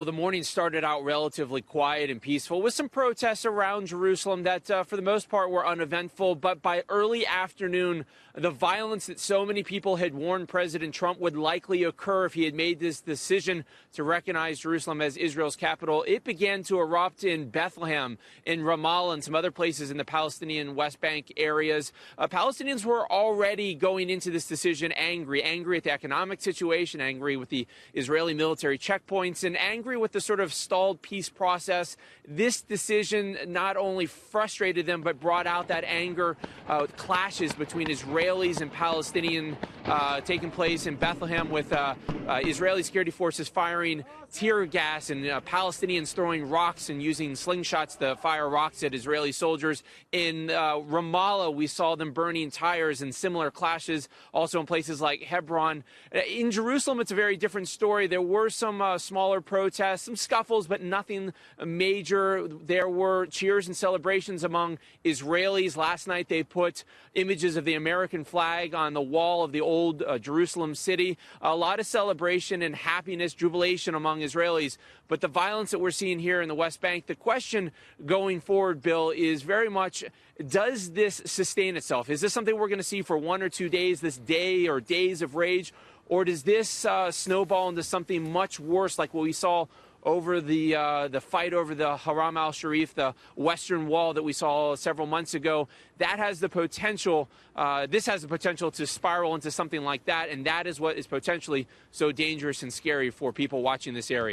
The morning started out relatively quiet and peaceful with some protests around Jerusalem that for the most part were uneventful. But by early afternoon, the violence that so many people had warned President Trump would likely occur if he had made this decision to recognize Jerusalem as Israel's capital, it began to erupt in Bethlehem, in Ramallah, and some other places in the Palestinian West Bank areas. Palestinians were already going into this decision angry at the economic situation, angry with the Israeli military checkpoints, and angry with the sort of stalled peace process. This decision not only frustrated them, but brought out that anger. Clashes between Israelis and Palestinian taking place in Bethlehem, with Israeli security forces firing tear gas and Palestinians throwing rocks and using slingshots to fire rocks at Israeli soldiers. In Ramallah, we saw them burning tires and similar clashes, also in places like Hebron. In Jerusalem, it's a very different story. There were some smaller protests, some scuffles, but nothing major. There were cheers and celebrations among Israelis. Last night, they put images of the American flag on the wall of the old Jerusalem city. A lot of celebration and happiness, jubilation among Israelis. But the violence that we're seeing here in the West Bank, the question going forward, Bill, is very much, does this sustain itself? Is this something we're going to see for 1 or 2 days, this day or days of rage? Or does this snowball into something much worse, like what we saw over the fight over the Haram al-Sharif, the Western Wall that we saw several months ago? That has the potential, this has the potential to spiral into something like that, and that is what is potentially so dangerous and scary for people watching this area.